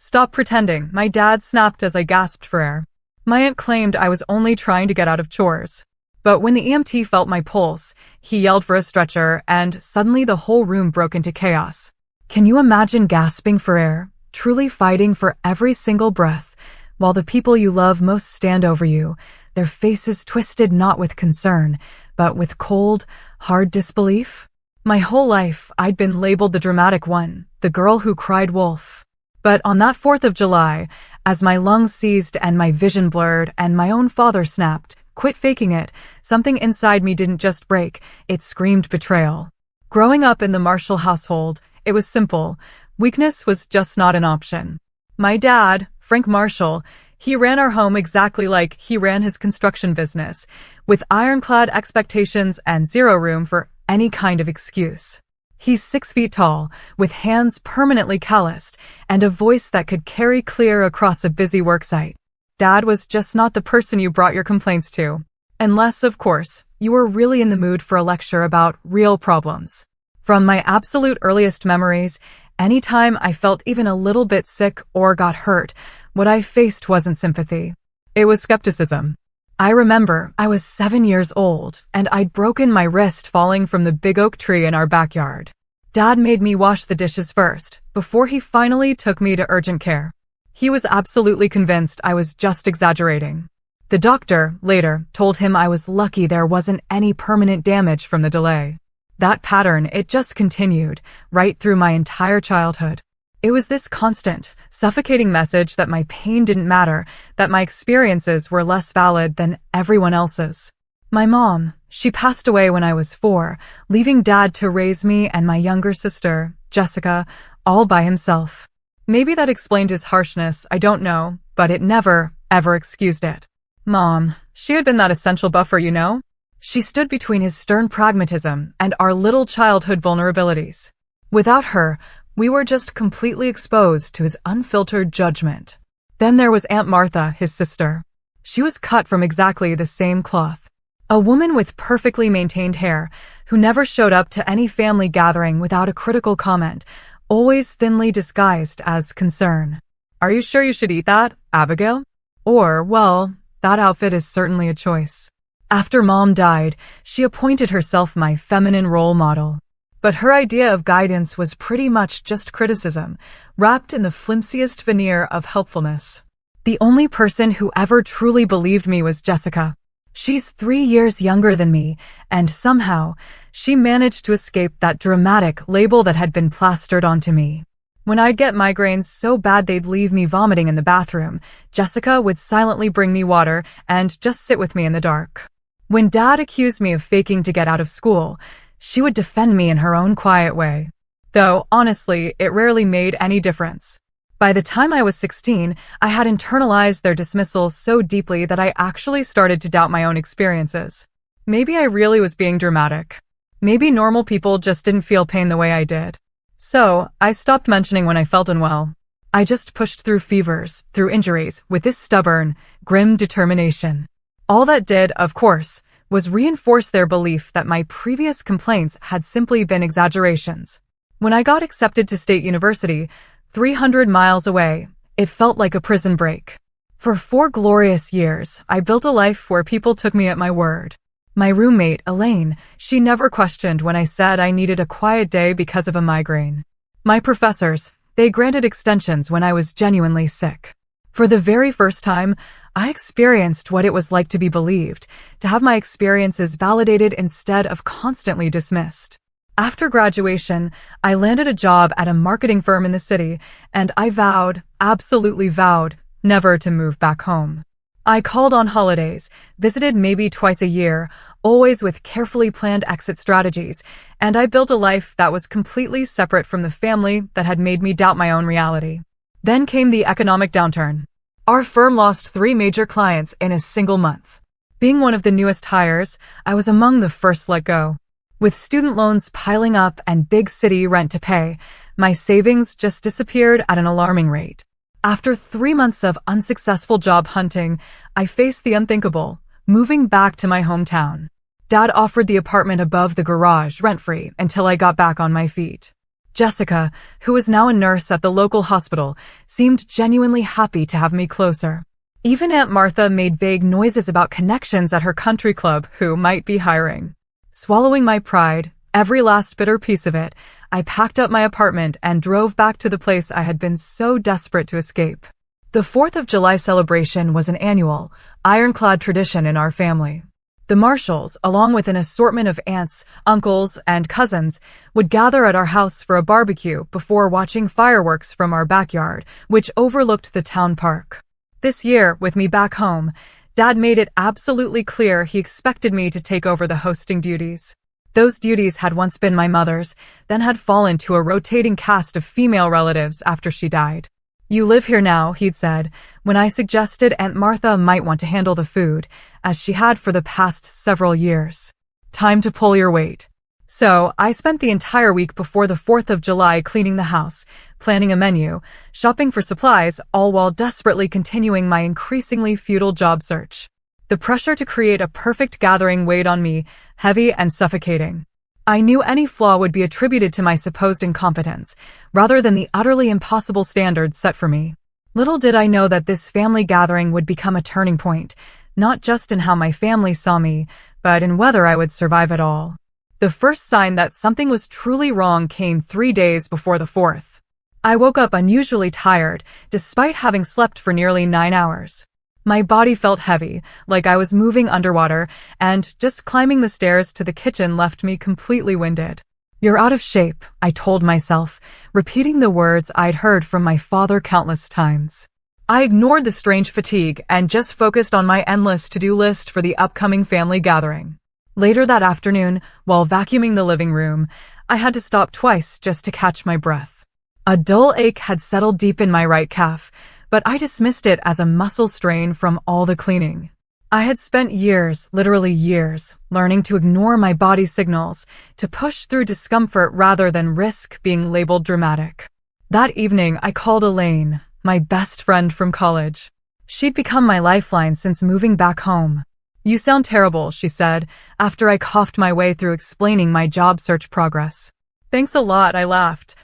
Stop pretending, my dad snapped as I gasped for air. My aunt claimed I was only trying to get out of chores. But when the EMT felt my pulse, he yelled for a stretcher, and suddenly the whole room broke into chaos. Can you imagine gasping for air, truly fighting for every single breath, while the people you love most stand over you, their faces twisted not with concern, but with cold, hard disbelief? My whole life, I'd been labeled the dramatic one, the girl who cried wolf. But on that 4th of July, as my lungs seized and my vision blurred and my own father snapped, "Quit faking it," something inside me didn't just break, it screamed betrayal. Growing up in the Marshall household, it was simple. Weakness was just not an option. My dad, Frank Marshall, he ran our home exactly like he ran his construction business, with ironclad expectations and zero room for any kind of excuse. He's 6 feet tall, with hands permanently calloused, and a voice that could carry clear across a busy worksite. Dad was just not the person you brought your complaints to. Unless, of course, you were really in the mood for a lecture about real problems. From my absolute earliest memories, anytime I felt even a little bit sick or got hurt, what I faced wasn't sympathy. It was skepticism. I remember I was 7 years old, and I'd broken my wrist falling from the big oak tree in our backyard. Dad made me wash the dishes first, before he finally took me to urgent care. He was absolutely convinced I was just exaggerating. The doctor, later, told him I was lucky there wasn't any permanent damage from the delay. That pattern, it just continued, right through my entire childhood. It was this constant, suffocating message that my pain didn't matter, that my experiences were less valid than everyone else's. My mom, she passed away when I was 4, leaving Dad to raise me and my younger sister, Jessica, all by himself. Maybe that explained his harshness, I don't know, but it never, ever excused it. Mom, she had been that essential buffer, you know? She stood between his stern pragmatism and our little childhood vulnerabilities. Without her, we were just completely exposed to his unfiltered judgment. Then there was Aunt Martha, his sister. She was cut from exactly the same cloth. A woman with perfectly maintained hair, who never showed up to any family gathering without a critical comment, always thinly disguised as concern. "Are you sure you should eat that, Abigail?" Or, "Well, that outfit is certainly a choice." After Mom died, she appointed herself my feminine role model. But her idea of guidance was pretty much just criticism, wrapped in the flimsiest veneer of helpfulness. The only person who ever truly believed me was Jessica. She's 3 years younger than me, and somehow, she managed to escape that dramatic label that had been plastered onto me. When I'd get migraines so bad they'd leave me vomiting in the bathroom, Jessica would silently bring me water and just sit with me in the dark. When Dad accused me of faking to get out of school, she would defend me in her own quiet way. Though, honestly, it rarely made any difference. By the time I was 16, I had internalized their dismissal so deeply that I actually started to doubt my own experiences. Maybe I really was being dramatic. Maybe normal people just didn't feel pain the way I did. So, I stopped mentioning when I felt unwell. I just pushed through fevers, through injuries, with this stubborn, grim determination. All that did, of course, was reinforce their belief that my previous complaints had simply been exaggerations. When I got accepted to State University, 300 miles away, it felt like a prison break. For 4 glorious years, I built a life where people took me at my word. My roommate, Elaine, she never questioned when I said I needed a quiet day because of a migraine. My professors, they granted extensions when I was genuinely sick. For the very first time, I experienced what it was like to be believed, to have my experiences validated instead of constantly dismissed. After graduation, I landed a job at a marketing firm in the city, and I vowed, absolutely vowed, never to move back home. I called on holidays, visited maybe twice a year, always with carefully planned exit strategies, and I built a life that was completely separate from the family that had made me doubt my own reality. Then came the economic downturn. Our firm lost 3 major clients in a single month. Being one of the newest hires, I was among the first let go. With student loans piling up and big city rent to pay, my savings just disappeared at an alarming rate. After 3 months of unsuccessful job hunting, I faced the unthinkable, moving back to my hometown. Dad offered the apartment above the garage rent-free until I got back on my feet. Jessica, who was now a nurse at the local hospital, seemed genuinely happy to have me closer. Even Aunt Martha made vague noises about connections at her country club who might be hiring. Swallowing my pride, every last bitter piece of it, I packed up my apartment and drove back to the place I had been so desperate to escape. The 4th of July celebration was an annual, ironclad tradition in our family. The Marshalls, along with an assortment of aunts, uncles, and cousins, would gather at our house for a barbecue before watching fireworks from our backyard, which overlooked the town park. This year, with me back home, Dad made it absolutely clear he expected me to take over the hosting duties. Those duties had once been my mother's, then had fallen to a rotating cast of female relatives after she died. "You live here now," he'd said, when I suggested Aunt Martha might want to handle the food, as she had for the past several years. "Time to pull your weight." So, I spent the entire week before the 4th of July cleaning the house, planning a menu, shopping for supplies, all while desperately continuing my increasingly futile job search. The pressure to create a perfect gathering weighed on me, heavy and suffocating. I knew any flaw would be attributed to my supposed incompetence, rather than the utterly impossible standards set for me. Little did I know that this family gathering would become a turning point, not just in how my family saw me, but in whether I would survive it all. The first sign that something was truly wrong came 3 days before the 4th. I woke up unusually tired, despite having slept for nearly 9 hours. My body felt heavy, like I was moving underwater, and just climbing the stairs to the kitchen left me completely winded. "You're out of shape," I told myself, repeating the words I'd heard from my father countless times. I ignored the strange fatigue and just focused on my endless to-do list for the upcoming family gathering. Later that afternoon, while vacuuming the living room, I had to stop twice just to catch my breath. A dull ache had settled deep in my right calf, but I dismissed it as a muscle strain from all the cleaning. I had spent years, literally years, learning to ignore my body's signals, to push through discomfort rather than risk being labeled dramatic. That evening, I called Elaine, my best friend from college. She'd become my lifeline since moving back home. "You sound terrible," she said, after I coughed my way through explaining my job search progress. "Thanks a lot," I laughed.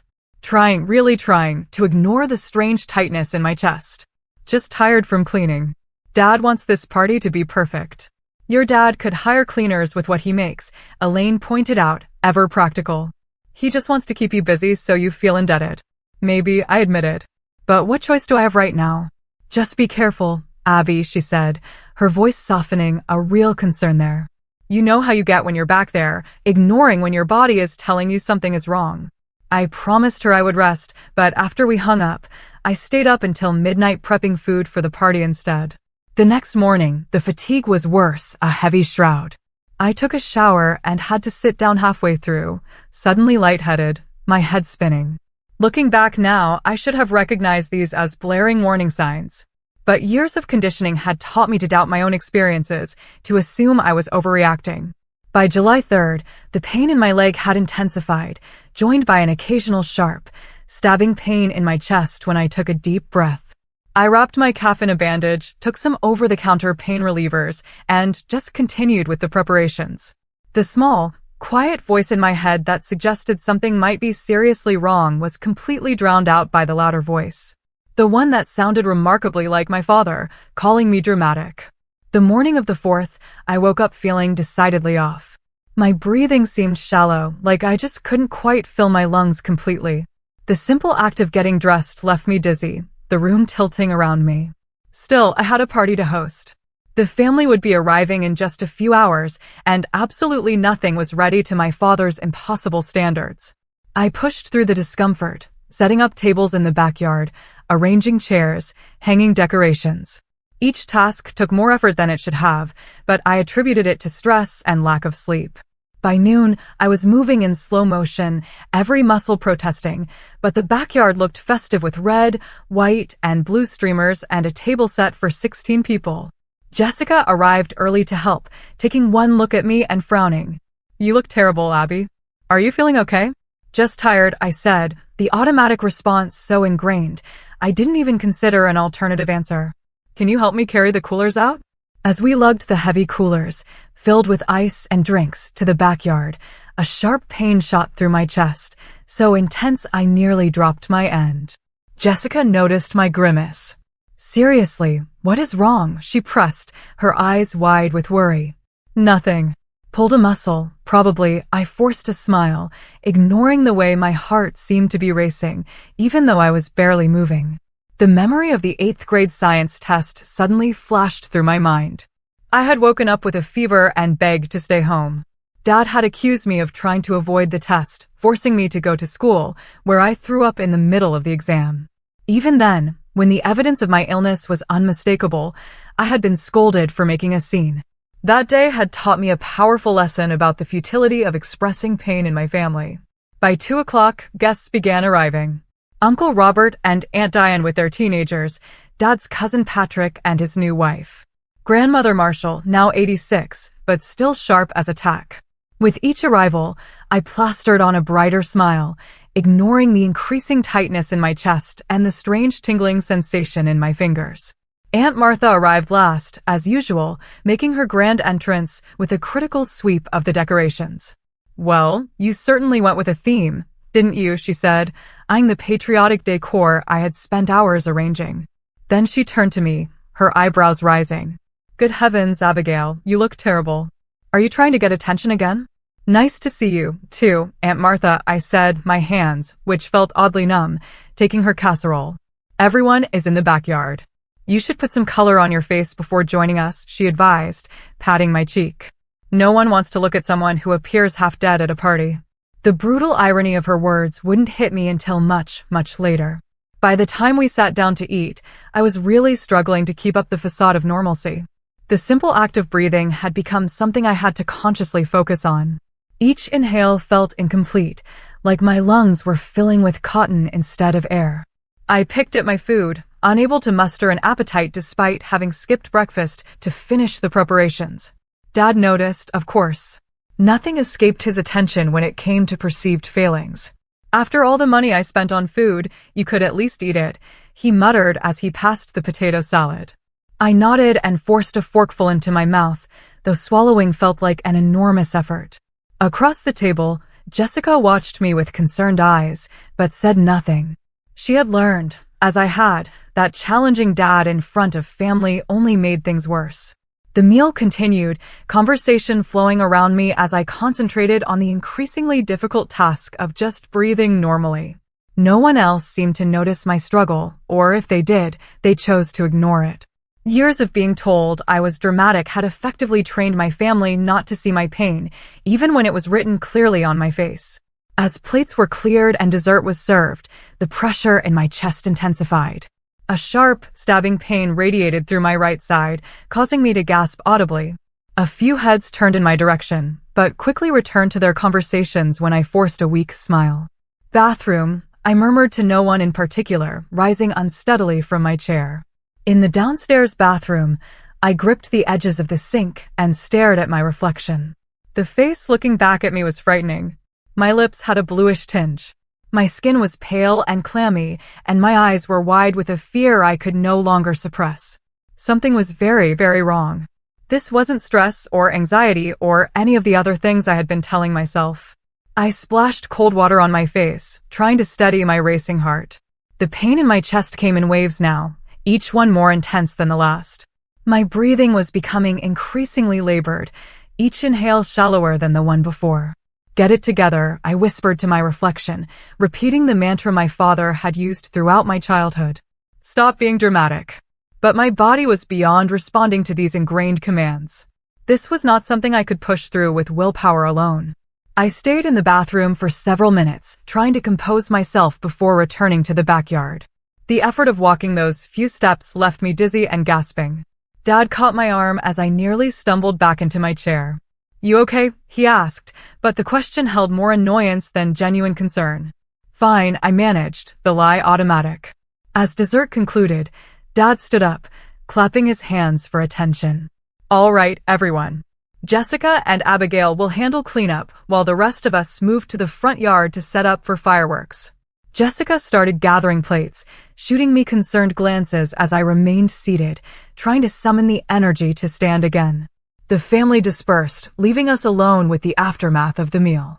Really trying, to ignore the strange tightness in my chest. "Just tired from cleaning. Dad wants this party to be perfect." "Your dad could hire cleaners with what he makes," Elaine pointed out, ever practical. "He just wants to keep you busy so you feel indebted." "Maybe," I admitted. "But what choice do I have right now?" "Just be careful, Abby," she said, her voice softening, a real concern there. "You know how you get when you're back there, ignoring when your body is telling you something is wrong." I promised her I would rest, but after we hung up, I stayed up until midnight prepping food for the party instead. The next morning, the fatigue was worse, a heavy shroud. I took a shower and had to sit down halfway through, suddenly lightheaded, my head spinning. Looking back now, I should have recognized these as blaring warning signs. But years of conditioning had taught me to doubt my own experiences, to assume I was overreacting. By July 3rd, the pain in my leg had intensified, joined by an occasional sharp, stabbing pain in my chest when I took a deep breath. I wrapped my calf in a bandage, took some over-the-counter pain relievers, and just continued with the preparations. The small, quiet voice in my head that suggested something might be seriously wrong was completely drowned out by the louder voice. The one that sounded remarkably like my father, calling me dramatic. The morning of the 4th, I woke up feeling decidedly off. My breathing seemed shallow, like I just couldn't quite fill my lungs completely. The simple act of getting dressed left me dizzy, the room tilting around me. Still, I had a party to host. The family would be arriving in just a few hours, and absolutely nothing was ready to my father's impossible standards. I pushed through the discomfort, setting up tables in the backyard, arranging chairs, hanging decorations. Each task took more effort than it should have, but I attributed it to stress and lack of sleep. By noon, I was moving in slow motion, every muscle protesting, but the backyard looked festive with red, white, and blue streamers and a table set for 16 people. Jessica arrived early to help, taking one look at me and frowning. "You look terrible, Abby. Are you feeling okay?" "Just tired," I said, the automatic response so ingrained, I didn't even consider an alternative answer. "Can you help me carry the coolers out?" As we lugged the heavy coolers, filled with ice and drinks, to the backyard, a sharp pain shot through my chest, so intense I nearly dropped my end. Jessica noticed my grimace. "Seriously, what is wrong?" she pressed, her eyes wide with worry. "Nothing." Pulled a muscle, probably. I forced a smile, ignoring the way my heart seemed to be racing, even though I was barely moving. The memory of the 8th grade science test suddenly flashed through my mind. I had woken up with a fever and begged to stay home. Dad had accused me of trying to avoid the test, forcing me to go to school, where I threw up in the middle of the exam. Even then, when the evidence of my illness was unmistakable, I had been scolded for making a scene. That day had taught me a powerful lesson about the futility of expressing pain in my family. By 2 o'clock, guests began arriving. Uncle Robert and Aunt Diane with their teenagers, Dad's cousin Patrick and his new wife. Grandmother Marshall, now 86, but still sharp as a tack. With each arrival, I plastered on a brighter smile, ignoring the increasing tightness in my chest and the strange tingling sensation in my fingers. Aunt Martha arrived last, as usual, making her grand entrance with a critical sweep of the decorations. "Well, you certainly went with a theme, didn't you?" she said, eyeing the patriotic decor I had spent hours arranging. Then she turned to me, her eyebrows rising. "Good heavens, Abigail, you look terrible. Are you trying to get attention again?" "Nice to see you, too, Aunt Martha," I said, my hands, which felt oddly numb, taking her casserole. "Everyone is in the backyard. You should put some color on your face before joining us," she advised, patting my cheek. "No one wants to look at someone who appears half dead at a party." The brutal irony of her words wouldn't hit me until much, much later. By the time we sat down to eat, I was really struggling to keep up the facade of normalcy. The simple act of breathing had become something I had to consciously focus on. Each inhale felt incomplete, like my lungs were filling with cotton instead of air. I picked at my food, unable to muster an appetite despite having skipped breakfast to finish the preparations. Dad noticed, of course. Nothing escaped his attention when it came to perceived failings. "After all the money I spent on food, you could at least eat it," he muttered as he passed the potato salad. I nodded and forced a forkful into my mouth, though swallowing felt like an enormous effort. Across the table, Jessica watched me with concerned eyes, but said nothing. She had learned, as I had, that challenging Dad in front of family only made things worse. The meal continued, conversation flowing around me as I concentrated on the increasingly difficult task of just breathing normally. No one else seemed to notice my struggle, or if they did, they chose to ignore it. Years of being told I was dramatic had effectively trained my family not to see my pain, even when it was written clearly on my face. As plates were cleared and dessert was served, the pressure in my chest intensified. A sharp, stabbing pain radiated through my right side, causing me to gasp audibly. A few heads turned in my direction, but quickly returned to their conversations when I forced a weak smile. "Bathroom," I murmured to no one in particular, rising unsteadily from my chair. In the downstairs bathroom, I gripped the edges of the sink and stared at my reflection. The face looking back at me was frightening. My lips had a bluish tinge. My skin was pale and clammy, and my eyes were wide with a fear I could no longer suppress. Something was very, very wrong. This wasn't stress or anxiety or any of the other things I had been telling myself. I splashed cold water on my face, trying to steady my racing heart. The pain in my chest came in waves now, each one more intense than the last. My breathing was becoming increasingly labored, each inhale shallower than the one before. "Get it together," I whispered to my reflection, repeating the mantra my father had used throughout my childhood. "Stop being dramatic." But my body was beyond responding to these ingrained commands. This was not something I could push through with willpower alone. I stayed in the bathroom for several minutes, trying to compose myself before returning to the backyard. The effort of walking those few steps left me dizzy and gasping. Dad caught my arm as I nearly stumbled back into my chair. "You okay?" he asked, but the question held more annoyance than genuine concern. "Fine," I managed, the lie automatic. As dessert concluded, Dad stood up, clapping his hands for attention. "All right, everyone. Jessica and Abigail will handle cleanup while the rest of us move to the front yard to set up for fireworks." Jessica started gathering plates, shooting me concerned glances as I remained seated, trying to summon the energy to stand again. The family dispersed, leaving us alone with the aftermath of the meal.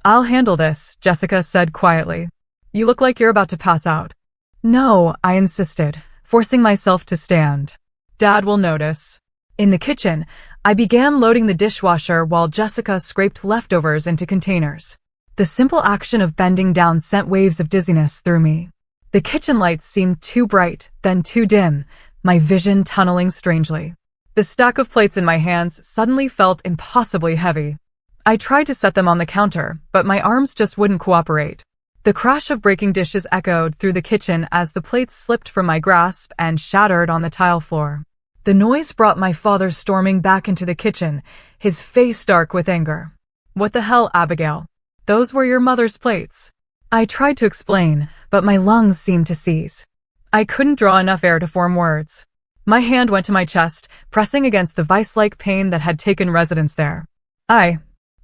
I'll handle this, Jessica said quietly. You look like you're about to pass out. No, I insisted, forcing myself to stand. Dad will notice. In the kitchen, I began loading the dishwasher while Jessica scraped leftovers into containers. The simple action of bending down sent waves of dizziness through me. The kitchen lights seemed too bright, then too dim, my vision tunneling strangely. The stack of plates in my hands suddenly felt impossibly heavy. I tried to set them on the counter, but my arms just wouldn't cooperate. The crash of breaking dishes echoed through the kitchen as the plates slipped from my grasp and shattered on the tile floor. The noise brought my father storming back into the kitchen, his face dark with anger. What the hell, Abigail? Those were your mother's plates. I tried to explain, but my lungs seemed to seize. I couldn't draw enough air to form words. My hand went to my chest, pressing against the vice-like pain that had taken residence there.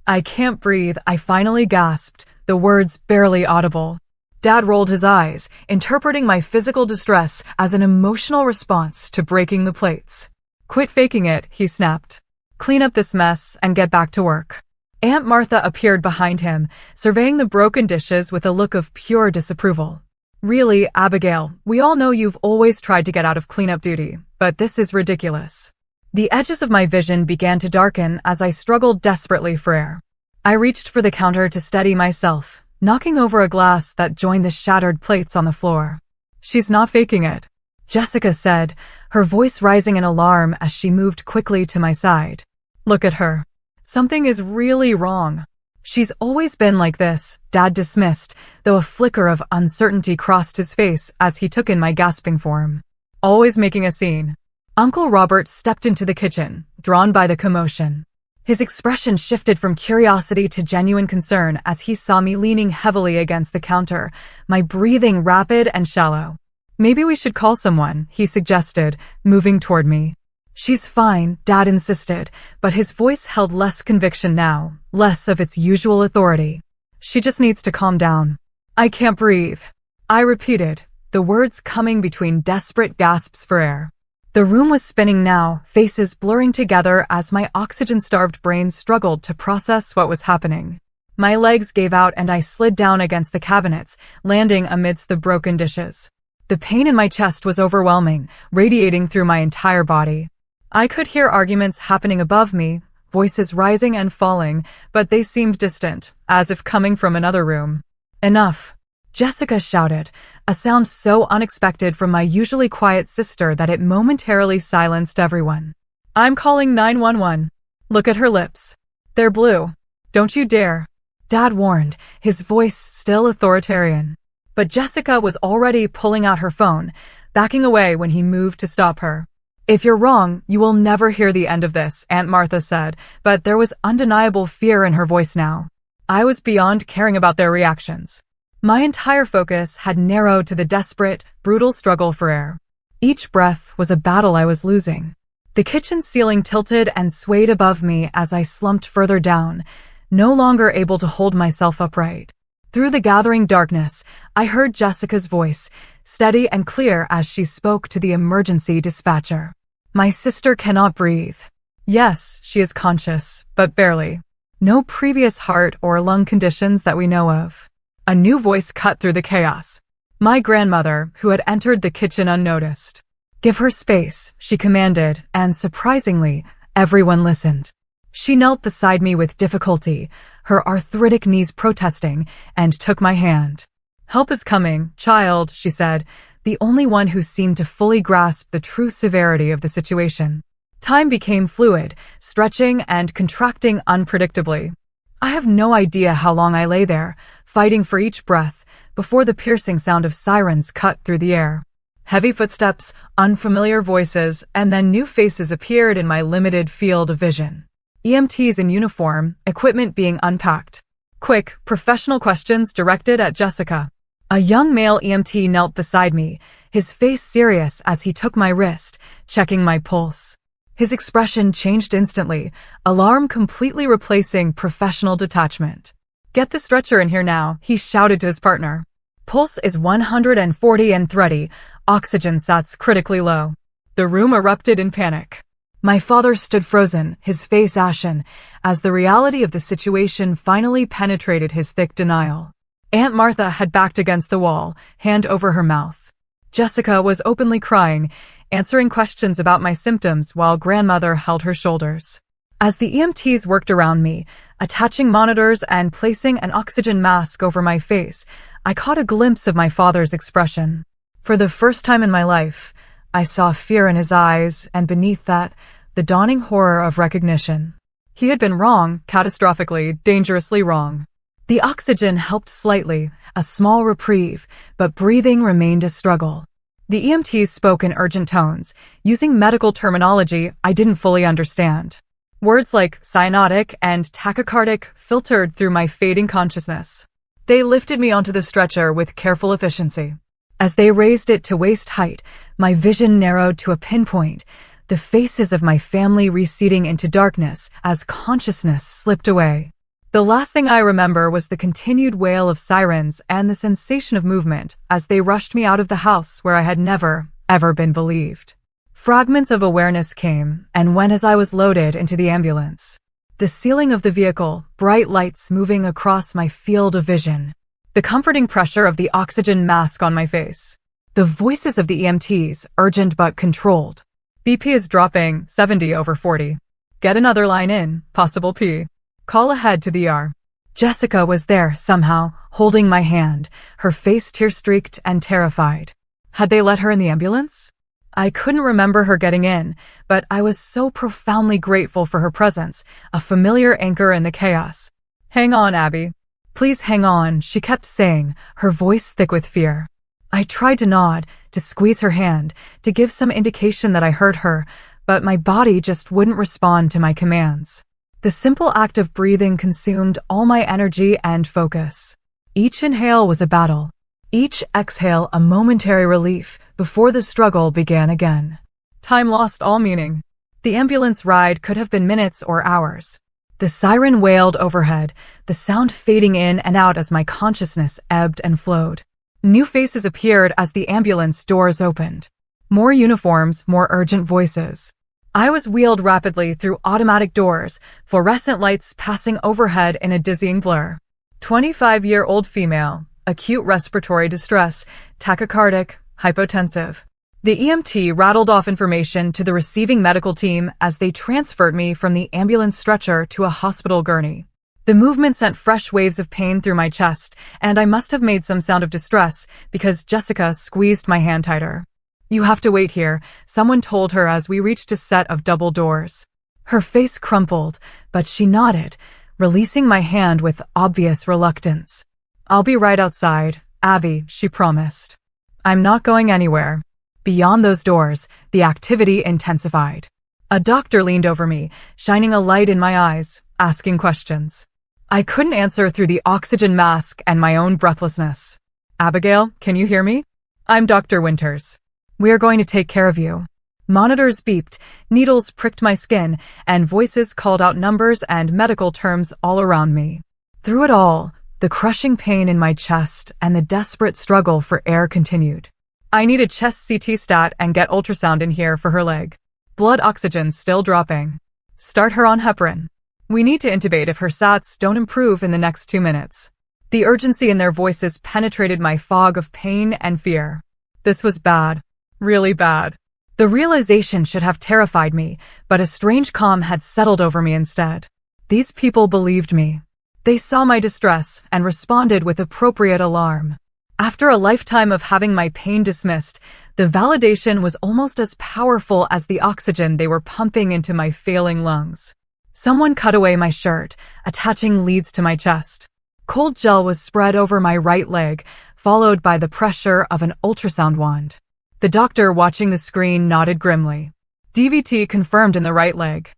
I can't breathe, I finally gasped, the words barely audible. Dad rolled his eyes, interpreting my physical distress as an emotional response to breaking the plates. Quit faking it, he snapped. Clean up this mess and get back to work. Aunt Martha appeared behind him, surveying the broken dishes with a look of pure disapproval. Really, Abigail, we all know you've always tried to get out of cleanup duty, but this is ridiculous. The edges of my vision began to darken as I struggled desperately for air. I reached for the counter to steady myself, knocking over a glass that joined the shattered plates on the floor. She's not faking it, Jessica said, her voice rising in alarm as she moved quickly to my side. Look at her. Something is really wrong. She's always been like this, Dad dismissed, though a flicker of uncertainty crossed his face as he took in my gasping form. Always making a scene. Uncle Robert stepped into the kitchen, drawn by the commotion. His expression shifted from curiosity to genuine concern as he saw me leaning heavily against the counter, my breathing rapid and shallow. Maybe we should call someone, he suggested, moving toward me. She's fine, Dad insisted, but his voice held less conviction now, less of its usual authority. She just needs to calm down. I can't breathe, I repeated, the words coming between desperate gasps for air. The room was spinning now, faces blurring together as my oxygen-starved brain struggled to process what was happening. My legs gave out and I slid down against the cabinets, landing amidst the broken dishes. The pain in my chest was overwhelming, radiating through my entire body. I could hear arguments happening above me, voices rising and falling, but they seemed distant, as if coming from another room. Enough, Jessica shouted, a sound so unexpected from my usually quiet sister that it momentarily silenced everyone. I'm calling 911. Look at her lips. They're blue. Don't you dare. Dad warned, his voice still authoritarian. But Jessica was already pulling out her phone, backing away when he moved to stop her. If you're wrong, you will never hear the end of this, Aunt Martha said, but there was undeniable fear in her voice now. I was beyond caring about their reactions. My entire focus had narrowed to the desperate, brutal struggle for air. Each breath was a battle I was losing. The kitchen ceiling tilted and swayed above me as I slumped further down, no longer able to hold myself upright. Through the gathering darkness, I heard Jessica's voice, steady and clear as she spoke to the emergency dispatcher. My sister cannot breathe. Yes, she is conscious, but barely. No previous heart or lung conditions that we know of. A new voice cut through the chaos. My grandmother, who had entered the kitchen unnoticed. Give her space, she commanded, and surprisingly, everyone listened. She knelt beside me with difficulty, her arthritic knees protesting, and took my hand. Help is coming, child, she said, the only one who seemed to fully grasp the true severity of the situation. Time became fluid, stretching and contracting unpredictably. I have no idea how long I lay there, fighting for each breath, before the piercing sound of sirens cut through the air. Heavy footsteps, unfamiliar voices, and then new faces appeared in my limited field of vision. EMTs in uniform, equipment being unpacked. Quick, professional questions directed at Jessica. A young male EMT knelt beside me, his face serious as he took my wrist, checking my pulse. His expression changed instantly, alarm completely replacing professional detachment. Get the stretcher in here now, he shouted to his partner. Pulse is 140 and thready, oxygen sats critically low. The room erupted in panic. My father stood frozen, his face ashen, as the reality of the situation finally penetrated his thick denial. Aunt Martha had backed against the wall, hand over her mouth. Jessica was openly crying, answering questions about my symptoms while grandmother held her shoulders. As the EMTs worked around me, attaching monitors and placing an oxygen mask over my face, I caught a glimpse of my father's expression. For the first time in my life, I saw fear in his eyes, and beneath that, the dawning horror of recognition. He had been wrong, catastrophically, dangerously wrong. The oxygen helped slightly, a small reprieve, but breathing remained a struggle. The EMTs spoke in urgent tones, using medical terminology I didn't fully understand. Words like cyanotic and tachycardic filtered through my fading consciousness. They lifted me onto the stretcher with careful efficiency. As they raised it to waist height, my vision narrowed to a pinpoint, the faces of my family receding into darkness as consciousness slipped away. The last thing I remember was the continued wail of sirens and the sensation of movement as they rushed me out of the house where I had never, ever been believed. Fragments of awareness came and went as I was loaded into the ambulance. The ceiling of the vehicle, bright lights moving across my field of vision. The comforting pressure of the oxygen mask on my face. The voices of the EMTs, urgent but controlled. BP is dropping, 70/40. Get another line in, possible P. Call ahead to the ER. Jessica was there, somehow, holding my hand, her face tear-streaked and terrified. Had they let her in the ambulance? I couldn't remember her getting in, but I was so profoundly grateful for her presence, a familiar anchor in the chaos. Hang on, Abby. Please hang on, she kept saying, her voice thick with fear. I tried to nod, to squeeze her hand, to give some indication that I heard her, but my body just wouldn't respond to my commands. The simple act of breathing consumed all my energy and focus. Each inhale was a battle. Each exhale a momentary relief before the struggle began again. Time lost all meaning. The ambulance ride could have been minutes or hours. The siren wailed overhead, the sound fading in and out as my consciousness ebbed and flowed. New faces appeared as the ambulance doors opened. More uniforms, more urgent voices. I was wheeled rapidly through automatic doors, fluorescent lights passing overhead in a dizzying blur. 25-year-old female, acute respiratory distress, tachycardic, hypotensive. The EMT rattled off information to the receiving medical team as they transferred me from the ambulance stretcher to a hospital gurney. The movement sent fresh waves of pain through my chest, and I must have made some sound of distress because Jessica squeezed my hand tighter. You have to wait here, someone told her as we reached a set of double doors. Her face crumpled, but she nodded, releasing my hand with obvious reluctance. I'll be right outside, Abby, she promised. I'm not going anywhere. Beyond those doors, the activity intensified. A doctor leaned over me, shining a light in my eyes, asking questions. I couldn't answer through the oxygen mask and my own breathlessness. Abigail, can you hear me? I'm Dr. Winters. We are going to take care of you. Monitors beeped, needles pricked my skin, and voices called out numbers and medical terms all around me. Through it all, the crushing pain in my chest and the desperate struggle for air continued. I need a chest CT stat and get ultrasound in here for her leg. Blood oxygen still dropping. Start her on heparin. We need to intubate if her SATs don't improve in the next 2 minutes. The urgency in their voices penetrated my fog of pain and fear. This was bad. Really bad. The realization should have terrified me, but a strange calm had settled over me instead. These people believed me. They saw my distress and responded with appropriate alarm. After a lifetime of having my pain dismissed, the validation was almost as powerful as the oxygen they were pumping into my failing lungs. Someone cut away my shirt, attaching leads to my chest. Cold gel was spread over my right leg, followed by the pressure of an ultrasound wand. The doctor watching the screen nodded grimly. DVT confirmed in the right leg.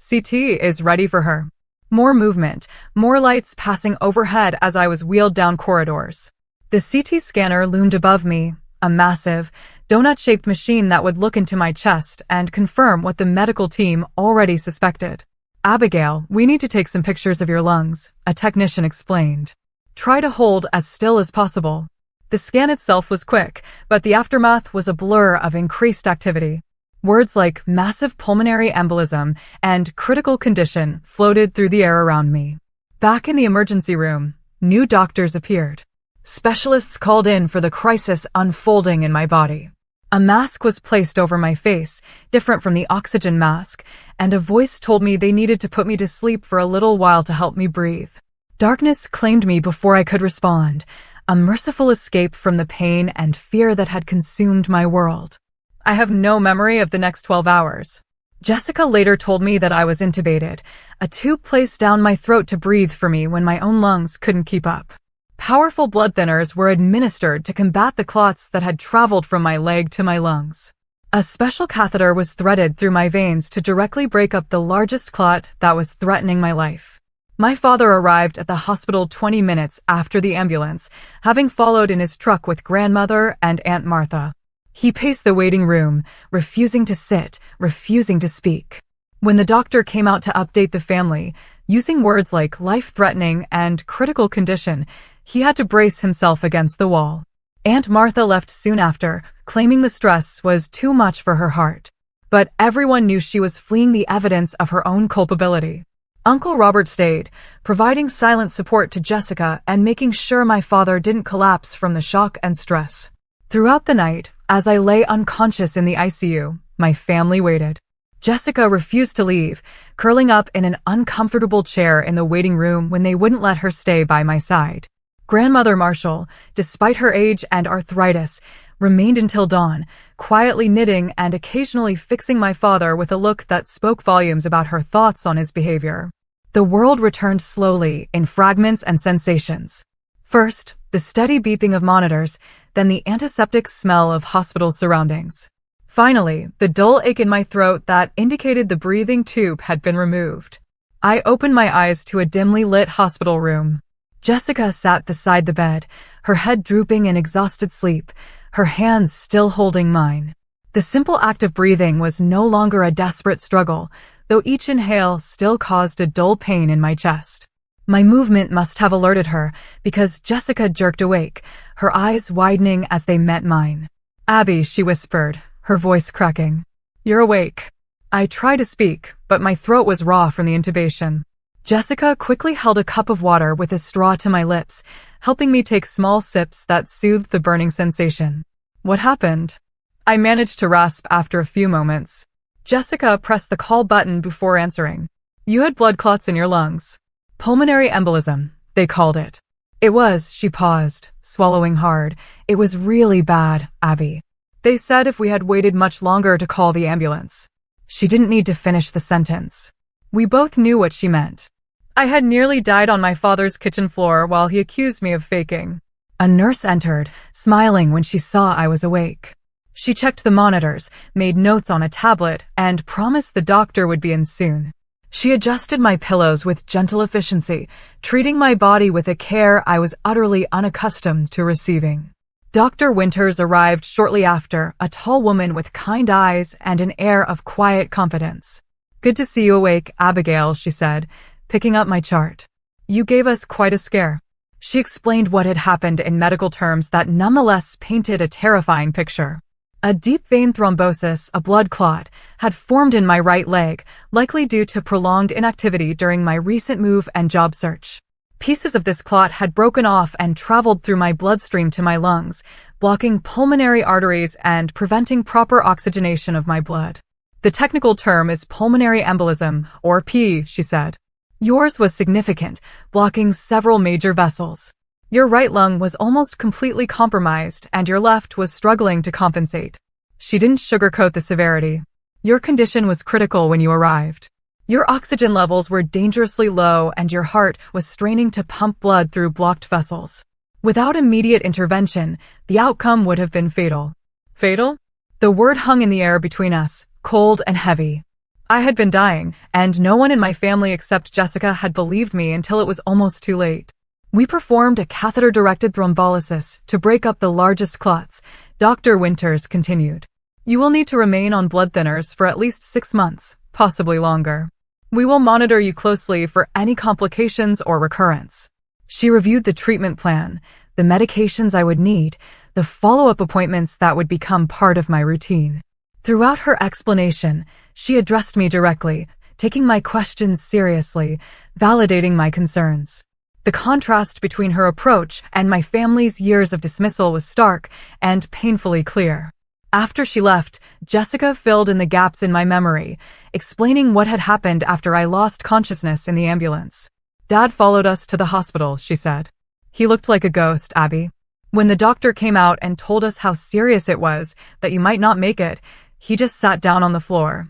CT is ready for her. More movement, more lights passing overhead as I was wheeled down corridors. The CT scanner loomed above me, a massive, donut-shaped machine that would look into my chest and confirm what the medical team already suspected. Abigail, we need to take some pictures of your lungs, a technician explained. Try to hold as still as possible. The scan itself was quick, but the aftermath was a blur of increased activity. Words like massive pulmonary embolism and critical condition floated through the air around me. Back in the emergency room, new doctors appeared. Specialists called in for the crisis unfolding in my body. A mask was placed over my face, different from the oxygen mask, and a voice told me they needed to put me to sleep for a little while to help me breathe. Darkness claimed me before I could respond, a merciful escape from the pain and fear that had consumed my world. I have no memory of the next 12 hours. Jessica later told me that I was intubated, a tube placed down my throat to breathe for me when my own lungs couldn't keep up. Powerful blood thinners were administered to combat the clots that had traveled from my leg to my lungs. A special catheter was threaded through my veins to directly break up the largest clot that was threatening my life. My father arrived at the hospital 20 minutes after the ambulance, having followed in his truck with grandmother and Aunt Martha. He paced the waiting room, refusing to sit, refusing to speak. When the doctor came out to update the family, using words like life-threatening and critical condition, he had to brace himself against the wall. Aunt Martha left soon after, claiming the stress was too much for her heart. But everyone knew she was fleeing the evidence of her own culpability. Uncle Robert stayed, providing silent support to Jessica and making sure my father didn't collapse from the shock and stress. Throughout the night, as I lay unconscious in the ICU, my family waited. Jessica refused to leave, curling up in an uncomfortable chair in the waiting room when they wouldn't let her stay by my side. Grandmother Marshall, despite her age and arthritis, remained until dawn, quietly knitting and occasionally fixing my father with a look that spoke volumes about her thoughts on his behavior. The world returned slowly, in fragments and sensations. First, the steady beeping of monitors, then the antiseptic smell of hospital surroundings. Finally, the dull ache in my throat that indicated the breathing tube had been removed. I opened my eyes to a dimly lit hospital room. Jessica sat beside the bed, her head drooping in exhausted sleep, her hands still holding mine. The simple act of breathing was no longer a desperate struggle, though each inhale still caused a dull pain in my chest. My movement must have alerted her, because Jessica jerked awake, her eyes widening as they met mine. "Abby," she whispered, her voice cracking. "You're awake." I tried to speak, but my throat was raw from the intubation. Jessica quickly held a cup of water with a straw to my lips, helping me take small sips that soothed the burning sensation. "What happened?" I managed to rasp after a few moments. Jessica pressed the call button before answering. "You had blood clots in your lungs. Pulmonary embolism, they called it." "It was," she paused, swallowing hard. "It was really bad, Abby. They said if we had waited much longer to call the ambulance." She didn't need to finish the sentence. We both knew what she meant. I had nearly died on my father's kitchen floor while he accused me of faking. A nurse entered, smiling when she saw I was awake. She checked the monitors, made notes on a tablet, and promised the doctor would be in soon. She adjusted my pillows with gentle efficiency, treating my body with a care I was utterly unaccustomed to receiving. Dr. Winters arrived shortly after, a tall woman with kind eyes and an air of quiet confidence. "Good to see you awake, Abigail," she said, picking up my chart. "You gave us quite a scare." She explained what had happened in medical terms that nonetheless painted a terrifying picture. A deep vein thrombosis, a blood clot, had formed in my right leg, likely due to prolonged inactivity during my recent move and job search. Pieces of this clot had broken off and traveled through my bloodstream to my lungs, blocking pulmonary arteries and preventing proper oxygenation of my blood. "The technical term is pulmonary embolism, or P," she said. "Yours was significant, blocking several major vessels. Your right lung was almost completely compromised and your left was struggling to compensate." She didn't sugarcoat the severity. "Your condition was critical when you arrived. Your oxygen levels were dangerously low and your heart was straining to pump blood through blocked vessels. Without immediate intervention, the outcome would have been fatal." Fatal? The word hung in the air between us, cold and heavy. I had been dying, and no one in my family except Jessica had believed me until it was almost too late. "We performed a catheter-directed thrombolysis to break up the largest clots," Dr. Winters continued. "You will need to remain on blood thinners for at least 6 months, possibly longer. We will monitor you closely for any complications or recurrence." She reviewed the treatment plan, the medications I would need, the follow-up appointments that would become part of my routine. Throughout her explanation, she addressed me directly, taking my questions seriously, validating my concerns. The contrast between her approach and my family's years of dismissal was stark and painfully clear. After she left, Jessica filled in the gaps in my memory, explaining what had happened after I lost consciousness in the ambulance. "Dad followed us to the hospital," she said. "He looked like a ghost, Abby. When the doctor came out and told us how serious it was, that you might not make it, he just sat down on the floor,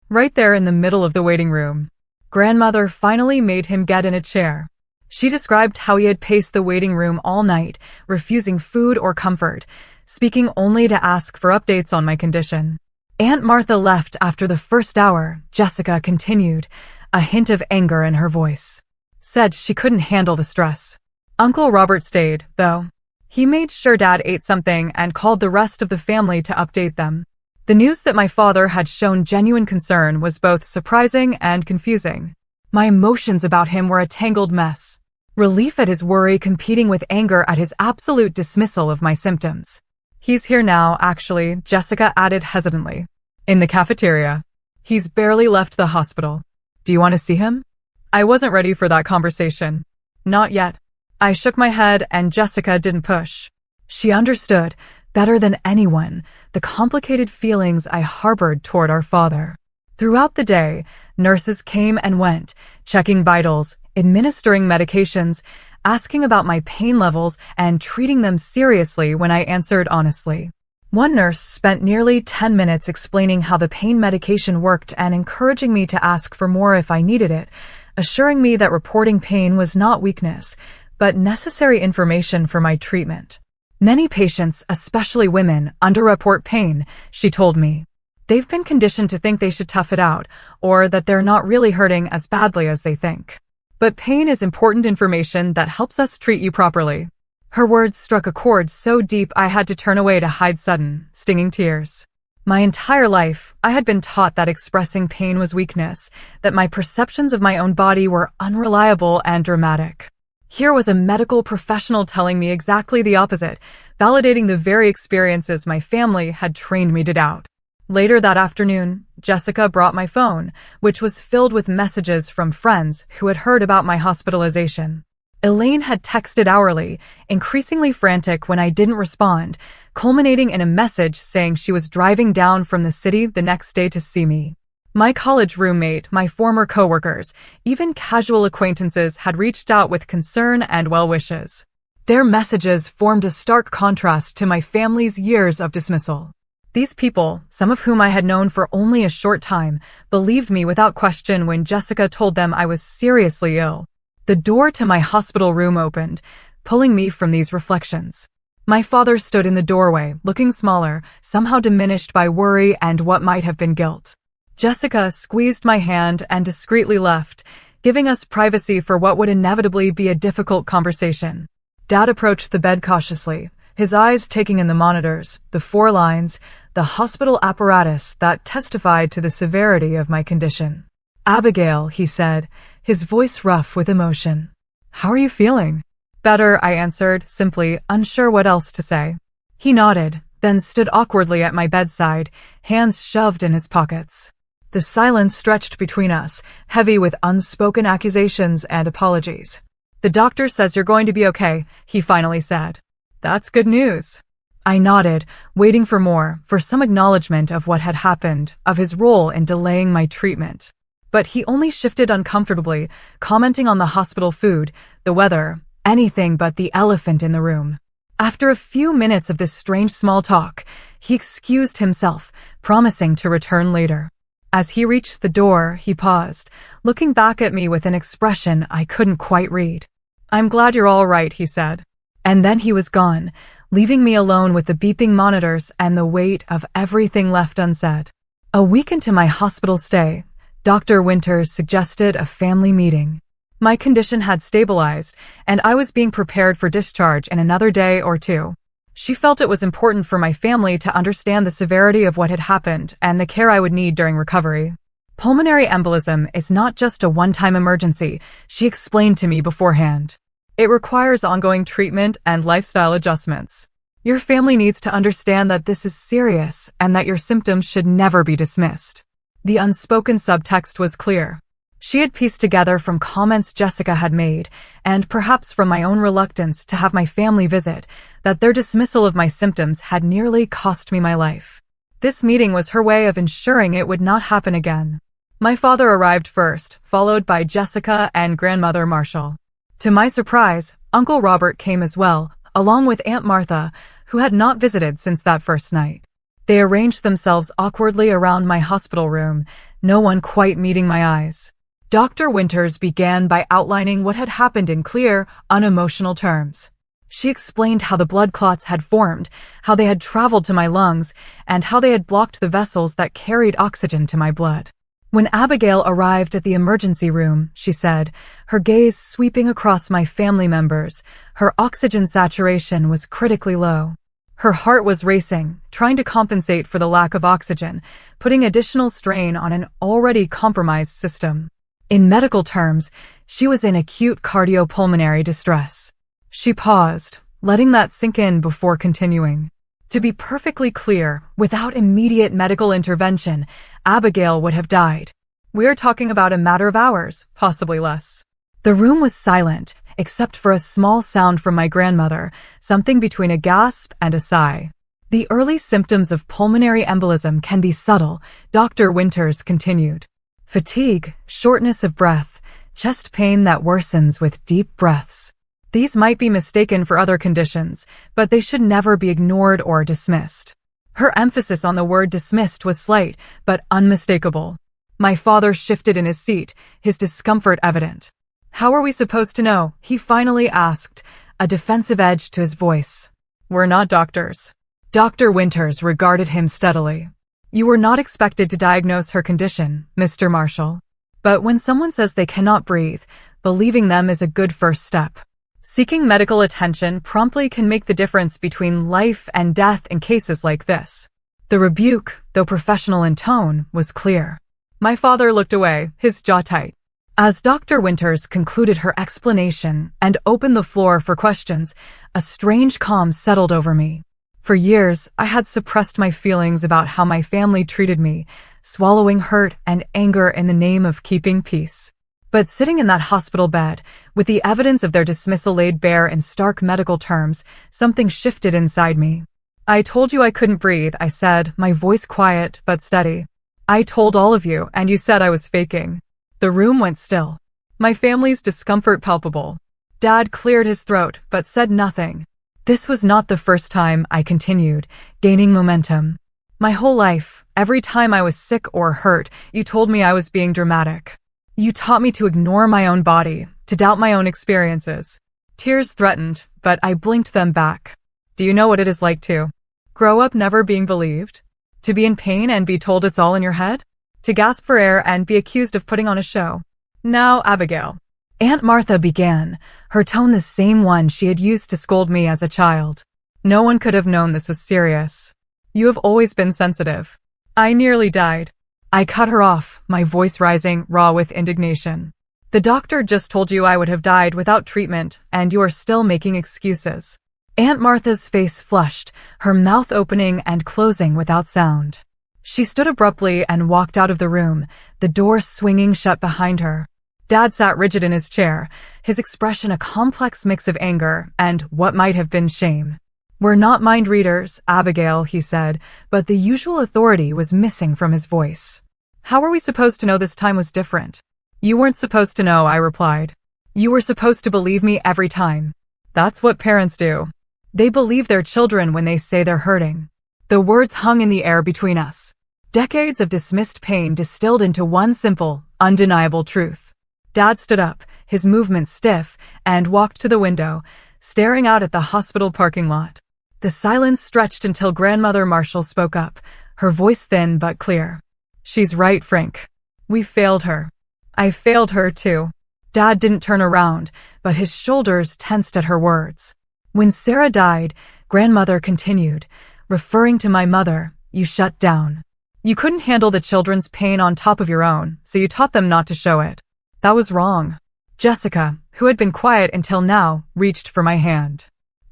right there in the middle of the waiting room. Grandmother finally made him get in a chair. She described how he had paced the waiting room all night, refusing food or comfort, speaking only to ask for updates on my condition. Aunt Martha left after the first hour," Jessica continued, a hint of anger in her voice. "Said she couldn't handle the stress. Uncle Robert stayed, though. He made sure Dad ate something and called the rest of the family to update them." The news that my father had shown genuine concern was both surprising and confusing. My emotions about him were a tangled mess. Relief at his worry competing with anger at his absolute dismissal of my symptoms. "He's here now, actually," Jessica added hesitantly. "In the cafeteria. He's barely left the hospital. Do you want to see him?" I wasn't ready for that conversation. "Not yet." I shook my head and Jessica didn't push. She understood, better than anyone, the complicated feelings I harbored toward our father. Throughout the day, nurses came and went, checking vitals, administering medications, asking about my pain levels, and treating them seriously when I answered honestly. One nurse spent nearly 10 minutes explaining how the pain medication worked and encouraging me to ask for more if I needed it, assuring me that reporting pain was not weakness, but necessary information for my treatment. "Many patients, especially women, underreport pain," she told me. "They've been conditioned to think they should tough it out, or that they're not really hurting as badly as they think. But pain is important information that helps us treat you properly." Her words struck a chord so deep I had to turn away to hide sudden, stinging tears. My entire life, I had been taught that expressing pain was weakness, that my perceptions of my own body were unreliable and dramatic. Here was a medical professional telling me exactly the opposite, validating the very experiences my family had trained me to doubt. Later that afternoon, Jessica brought my phone, which was filled with messages from friends who had heard about my hospitalization. Elaine had texted hourly, increasingly frantic when I didn't respond, culminating in a message saying she was driving down from the city the next day to see me. My college roommate, my former coworkers, even casual acquaintances had reached out with concern and well wishes. Their messages formed a stark contrast to my family's years of dismissal. These people, some of whom I had known for only a short time, believed me without question when Jessica told them I was seriously ill. The door to my hospital room opened, pulling me from these reflections. My father stood in the doorway, looking smaller, somehow diminished by worry and what might have been guilt. Jessica squeezed my hand and discreetly left, giving us privacy for what would inevitably be a difficult conversation. Dad approached the bed cautiously, his eyes taking in the monitors, the 4 lines, the hospital apparatus that testified to the severity of my condition. "Abigail," he said, his voice rough with emotion. "How are you feeling?" "Better," I answered, simply, unsure what else to say. He nodded, then stood awkwardly at my bedside, hands shoved in his pockets. The silence stretched between us, heavy with unspoken accusations and apologies. "The doctor says you're going to be okay," he finally said. "That's good news." I nodded, waiting for more, for some acknowledgement of what had happened, of his role in delaying my treatment. But he only shifted uncomfortably, commenting on the hospital food, the weather, anything but the elephant in the room. After a few minutes of this strange small talk, he excused himself, promising to return later. As he reached the door, he paused, looking back at me with an expression I couldn't quite read. "I'm glad you're all right," he said. And then he was gone, leaving me alone with the beeping monitors and the weight of everything left unsaid. A week into my hospital stay, Dr. Winters suggested a family meeting. My condition had stabilized, and I was being prepared for discharge in another day or 2. She felt it was important for my family to understand the severity of what had happened and the care I would need during recovery. "Pulmonary embolism is not just a one-time emergency," she explained to me beforehand. "It requires ongoing treatment and lifestyle adjustments. Your family needs to understand that this is serious and that your symptoms should never be dismissed. The unspoken subtext was clear. She had pieced together from comments Jessica had made, and perhaps from my own reluctance to have my family visit, that their dismissal of my symptoms had nearly cost me my life. This meeting was her way of ensuring it would not happen again. My father arrived first, followed by Jessica and grandmother Marshall. To my surprise, Uncle Robert came as well, along with Aunt Martha, who had not visited since that first night. They arranged themselves awkwardly around my hospital room, no one quite meeting my eyes. Dr. Winters began by outlining what had happened in clear, unemotional terms. She explained how the blood clots had formed, how they had traveled to my lungs, and how they had blocked the vessels that carried oxygen to my blood. When Abigail arrived at the emergency room, she said, her gaze sweeping across my family members, her oxygen saturation was critically low. Her heart was racing, trying to compensate for the lack of oxygen, putting additional strain on an already compromised system. In medical terms, she was in acute cardiopulmonary distress. She paused, letting that sink in before continuing. To be perfectly clear, without immediate medical intervention, Abigail would have died. We're talking about a matter of hours, possibly less. The room was silent, except for a small sound from my grandmother, something between a gasp and a sigh. The early symptoms of pulmonary embolism can be subtle, Dr. Winters continued. Fatigue, shortness of breath, chest pain that worsens with deep breaths. These might be mistaken for other conditions, but they should never be ignored or dismissed. Her emphasis on the word dismissed was slight, but unmistakable. My father shifted in his seat, his discomfort evident. How are we supposed to know? He finally asked, a defensive edge to his voice. We're not doctors. Dr. Winters regarded him steadily. You were not expected to diagnose her condition, Mr. Marshall. But when someone says they cannot breathe, believing them is a good first step. Seeking medical attention promptly can make the difference between life and death in cases like this. The rebuke, though professional in tone, was clear. My father looked away, his jaw tight. As Dr. Winters concluded her explanation and opened the floor for questions, a strange calm settled over me. For years, I had suppressed my feelings about how my family treated me, swallowing hurt and anger in the name of keeping peace. But sitting in that hospital bed, with the evidence of their dismissal laid bare in stark medical terms, something shifted inside me. I told you I couldn't breathe, I said, my voice quiet but steady. I told all of you, and you said I was faking. The room went still. My family's discomfort palpable. Dad cleared his throat, but said nothing. This was not the first time, I continued, gaining momentum. My whole life, every time I was sick or hurt, you told me I was being dramatic. You taught me to ignore my own body, to doubt my own experiences. Tears threatened, but I blinked them back. Do you know what it is like to grow up never being believed? To be in pain and be told it's all in your head? To gasp for air and be accused of putting on a show? Now, Abigail. Aunt Martha began, her tone the same one she had used to scold me as a child. No one could have known this was serious. You have always been sensitive. I nearly died. I cut her off, my voice rising, raw with indignation. The doctor just told you I would have died without treatment, and you are still making excuses. Aunt Martha's face flushed, her mouth opening and closing without sound. She stood abruptly and walked out of the room, the door swinging shut behind her. Dad sat rigid in his chair, his expression a complex mix of anger and what might have been shame. We're not mind readers, Abigail, he said, but the usual authority was missing from his voice. How were we supposed to know this time was different? You weren't supposed to know, I replied. You were supposed to believe me every time. That's what parents do. They believe their children when they say they're hurting. The words hung in the air between us. Decades of dismissed pain distilled into one simple, undeniable truth. Dad stood up, his movements stiff, and walked to the window, staring out at the hospital parking lot. The silence stretched until Grandmother Marshall spoke up, her voice thin but clear. She's right, Frank. We failed her. I failed her too. Dad didn't turn around, but his shoulders tensed at her words. When Sarah died, Grandmother continued, referring to my mother, you shut down. You couldn't handle the children's pain on top of your own, so you taught them not to show it. That was wrong. Jessica, who had been quiet until now, reached for my hand.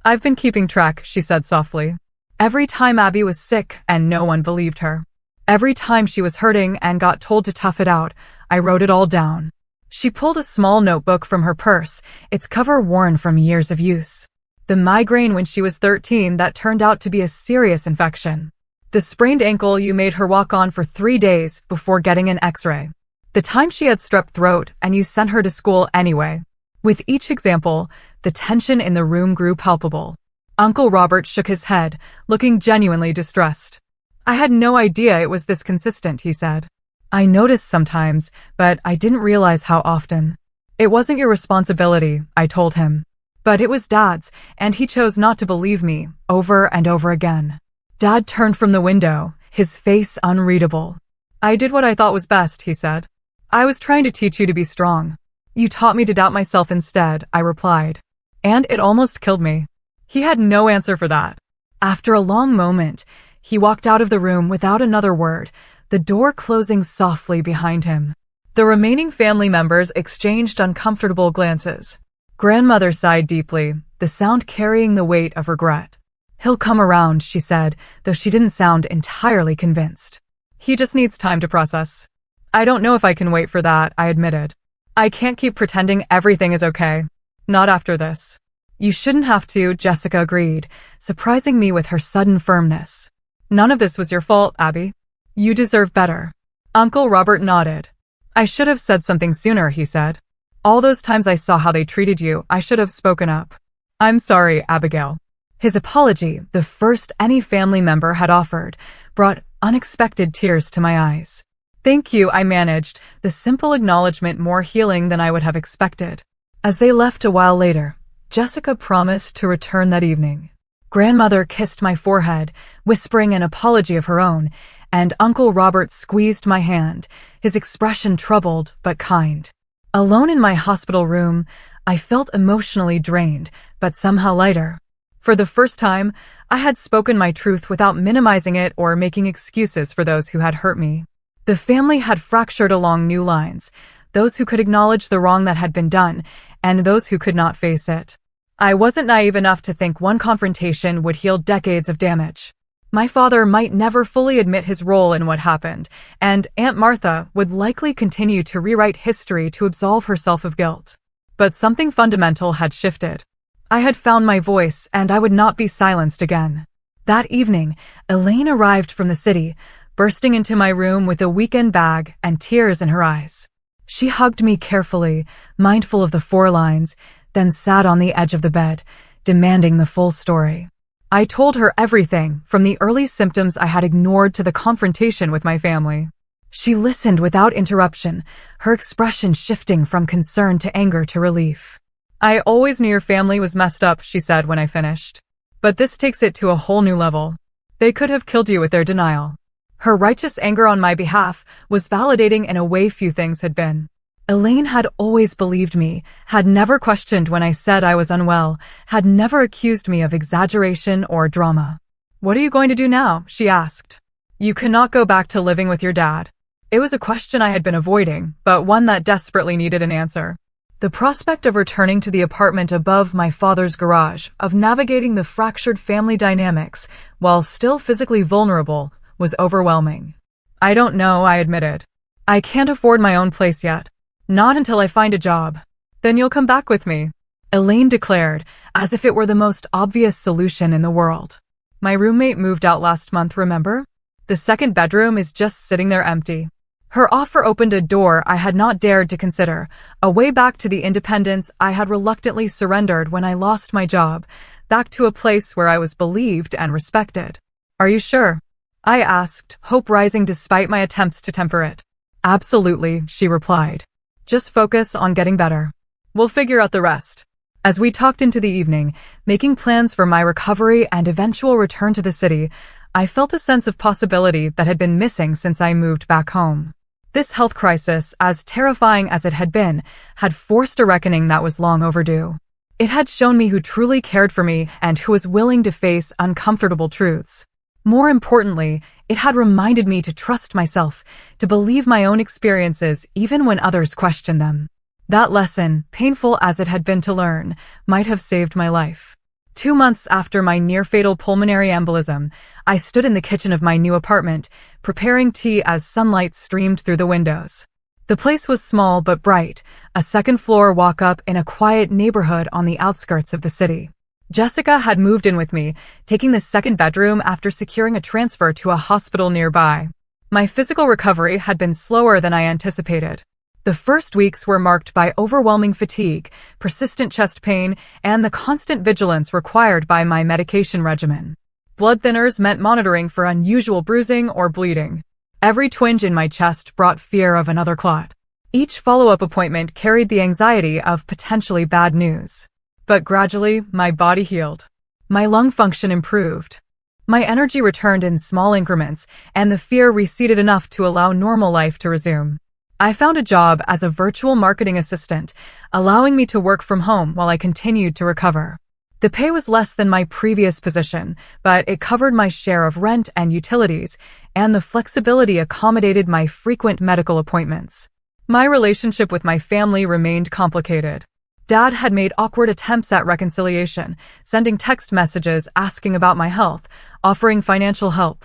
I've been keeping track, she said softly. Every time Abby was sick and no one believed her. Every time she was hurting and got told to tough it out, I wrote it all down. She pulled a small notebook from her purse, its cover worn from years of use. The migraine when she was 13 that turned out to be a serious infection. The sprained ankle you made her walk on for 3 days before getting an x-ray. The time she had strep throat and you sent her to school anyway. With each example, the tension in the room grew palpable. Uncle Robert shook his head, looking genuinely distressed. I had no idea it was this consistent, he said. I noticed sometimes, but I didn't realize how often. It wasn't your responsibility, I told him. But it was Dad's, and he chose not to believe me, over and over again. Dad turned from the window, his face unreadable. I did what I thought was best, he said. I was trying to teach you to be strong. You taught me to doubt myself instead, I replied. And it almost killed me. He had no answer for that. After a long moment, he walked out of the room without another word, the door closing softly behind him. The remaining family members exchanged uncomfortable glances. Grandmother sighed deeply, the sound carrying the weight of regret. He'll come around, she said, though she didn't sound entirely convinced. He just needs time to process. I don't know if I can wait for that, I admitted. I can't keep pretending everything is okay. Not after this. You shouldn't have to, Jessica agreed, surprising me with her sudden firmness. None of this was your fault, Abby. You deserve better. Uncle Robert nodded. I should have said something sooner, he said. All those times I saw how they treated you, I should have spoken up. I'm sorry, Abigail. His apology, the first any family member had offered, brought unexpected tears to my eyes. Thank you, I managed, the simple acknowledgement more healing than I would have expected. As they left a while later, Jessica promised to return that evening. Grandmother kissed my forehead, whispering an apology of her own, and Uncle Robert squeezed my hand, his expression troubled but kind. Alone in my hospital room, I felt emotionally drained, but somehow lighter. For the first time, I had spoken my truth without minimizing it or making excuses for those who had hurt me. The family had fractured along new lines, those who could acknowledge the wrong that had been done, and those who could not face it. I wasn't naive enough to think one confrontation would heal decades of damage. My father might never fully admit his role in what happened, and Aunt Martha would likely continue to rewrite history to absolve herself of guilt. But something fundamental had shifted. I had found my voice, and I would not be silenced again. That evening, Elaine arrived from the city, bursting into my room with a weekend bag and tears in her eyes. She hugged me carefully, mindful of the 4 lines, then sat on the edge of the bed, demanding the full story. I told her everything, from the early symptoms I had ignored to the confrontation with my family. She listened without interruption, her expression shifting from concern to anger to relief. I always knew your family was messed up, she said when I finished. But this takes it to a whole new level. They could have killed you with their denial. Her righteous anger on my behalf was validating in a way few things had been. Elaine had always believed me, had never questioned when I said I was unwell, had never accused me of exaggeration or drama. What are you going to do now? She asked. You cannot go back to living with your dad. It was a question I had been avoiding, but one that desperately needed an answer. The prospect of returning to the apartment above my father's garage, of navigating the fractured family dynamics while still physically vulnerable, was overwhelming. I don't know, I admitted. I can't afford my own place yet. Not until I find a job. Then you'll come back with me, Elaine declared, as if it were the most obvious solution in the world. My roommate moved out last month, remember? The second bedroom is just sitting there empty. Her offer opened a door I had not dared to consider, a way back to the independence I had reluctantly surrendered when I lost my job, back to a place where I was believed and respected. Are you sure? I asked, hope rising despite my attempts to temper it. Absolutely, she replied. Just focus on getting better. We'll figure out the rest. As we talked into the evening, making plans for my recovery and eventual return to the city, I felt a sense of possibility that had been missing since I moved back home. This health crisis, as terrifying as it had been, had forced a reckoning that was long overdue. It had shown me who truly cared for me and who was willing to face uncomfortable truths. More importantly, it had reminded me to trust myself, to believe my own experiences even when others questioned them. That lesson, painful as it had been to learn, might have saved my life. 2 months after my near-fatal pulmonary embolism, I stood in the kitchen of my new apartment, preparing tea as sunlight streamed through the windows. The place was small but bright, a second-floor walk-up in a quiet neighborhood on the outskirts of the city. Jessica had moved in with me, taking the second bedroom after securing a transfer to a hospital nearby. My physical recovery had been slower than I anticipated. The first weeks were marked by overwhelming fatigue, persistent chest pain, and the constant vigilance required by my medication regimen. Blood thinners meant monitoring for unusual bruising or bleeding. Every twinge in my chest brought fear of another clot. Each follow-up appointment carried the anxiety of potentially bad news. But gradually, my body healed. My lung function improved. My energy returned in small increments, and the fear receded enough to allow normal life to resume. I found a job as a virtual marketing assistant, allowing me to work from home while I continued to recover. The pay was less than my previous position, but it covered my share of rent and utilities, and the flexibility accommodated my frequent medical appointments. My relationship with my family remained complicated. Dad had made awkward attempts at reconciliation, sending text messages asking about my health, offering financial help.